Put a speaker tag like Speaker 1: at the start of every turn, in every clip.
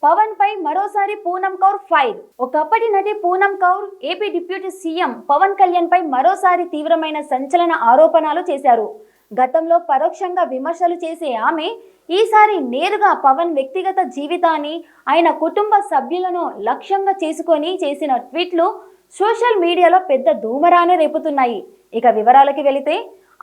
Speaker 1: పవన్ పై మరోసారి పూనం కౌర్ ఫైర్. ఒకప్పటి నటి Poonam Kaur AP deputy CM Pawan Kalyan పై మరోసారి తీవ్రమైన సంచలన ఆరోపణలు చేశారు. గతంలో పరోక్షంగా విమర్శలు చేసే ఆమె ఈసారి నేరుగా పవన్ వ్యక్తిగత జీవితాన్ని, ఆయన కుటుంబ సభ్యులను లక్ష్యంగా చేసుకొని చేసిన ట్వీట్లు సోషల్ మీడియాలో పెద్ద ధూమరాన్ని రేపుతున్నాయి. ఇక వివరాలకి వెళితే,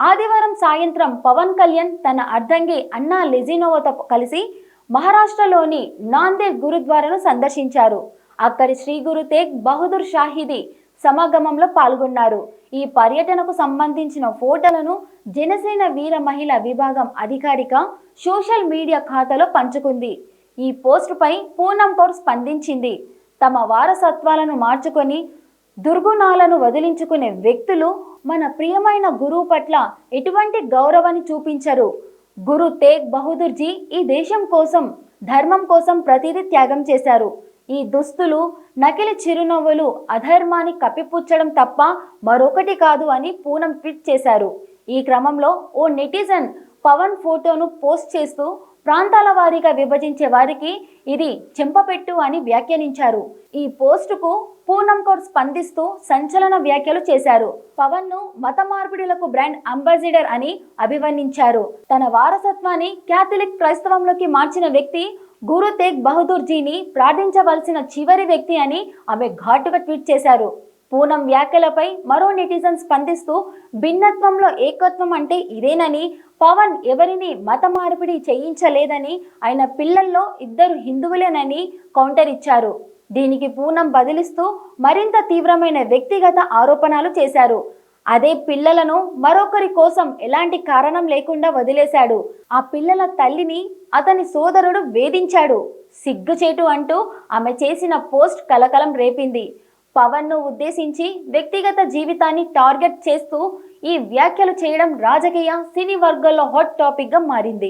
Speaker 1: ఆదివారం సాయంత్రం పవన్ కళ్యాణ్ తన అర్ధంగి అన్నా లెజినోవాతో కలిసి మహారాష్ట్రలోని నాందేడ్ గురుద్వారాను సందర్శించారు. అక్కడి శ్రీ గురు తేగ్ బహదూర్ షాహీదీ సమాగమంలో పాల్గొన్నారు. ఈ పర్యటనకు సంబంధించిన ఫోటోలను జనసేన వీర మహిళా విభాగం అధికారిక సోషల్ మీడియా ఖాతాలో పంచుకుంది. ఈ పోస్టుపై పూనం కౌర్ స్పందించింది. తమ వారసత్వాలను మార్చుకొని దుర్గుణాలను వదిలించుకునే వ్యక్తులు మన ప్రియమైన గురువు పట్ల ఎటువంటి గౌరవాన్ని చూపించరు. గురు తేగ్ బహదూర్ జీ ఈ దేశం కోసం, ధర్మం కోసం ప్రతిదీ త్యాగం చేశారు. ఈ దుస్తులు, నకిలీ చిరునవ్వులు అధర్మాన్ని కప్పిపుచ్చడం తప్ప మరొకటి కాదు అని పూనం ట్వీట్ చేశారు. ఈ క్రమంలో ఓ నెటిజన్ పవన్ ఫోటోను పోస్ట్ చేస్తూ ప్రాంతాల వారీగా విభజించే వారికి ఇది చెంపపెట్టు అని వ్యాఖ్యానించారు. ఈ పోస్టుకు పూనం కౌర్ స్పందిస్తూ సంచలన వ్యాఖ్యలు చేశారు. పవన్ ను మత మార్పిడులకు బ్రాండ్ అంబాసిడర్ అని అభివర్ణించారు. తన వారసత్వాన్ని క్యాథలిక్ క్రైస్తవంలోకి మార్చిన వ్యక్తి గురు తేగ్ బహదూర్ జీని ప్రార్థించవలసిన చివరి వ్యక్తి అని ఆమె ఘాటుగా ట్వీట్ చేశారు. పూనం వ్యాఖ్యలపై మరో నెటిజన్ స్పందిస్తూ భిన్నత్వంలో ఏకత్వం అంటే ఇదేనని, పవన్ ఎవరిని మత మార్పిడి చేయించలేదని, ఆయన పిల్లల్లో 2 హిందువులేనని కౌంటర్ ఇచ్చారు. దీనికి పూనం బదిలిస్తూ మరింత తీవ్రమైన వ్యక్తిగత ఆరోపణలు చేశారు. అదే పిల్లలను మరొకరి కోసం ఎలాంటి కారణం లేకుండా వదిలేశాడు. ఆ పిల్లల తల్లిని అతని సోదరుడు వేధించాడు. సిగ్గుచేటు అంటూ ఆమె చేసిన పోస్ట్ కలకలం రేపింది. పవన్ ను ఉద్దేశించి వ్యక్తిగత జీవితాన్ని టార్గెట్ చేస్తూ ఈ వ్యాఖ్యలు చేయడం రాజకీయ, సినీ వర్గాల్లో హాట్ టాపిక్ గా మారింది.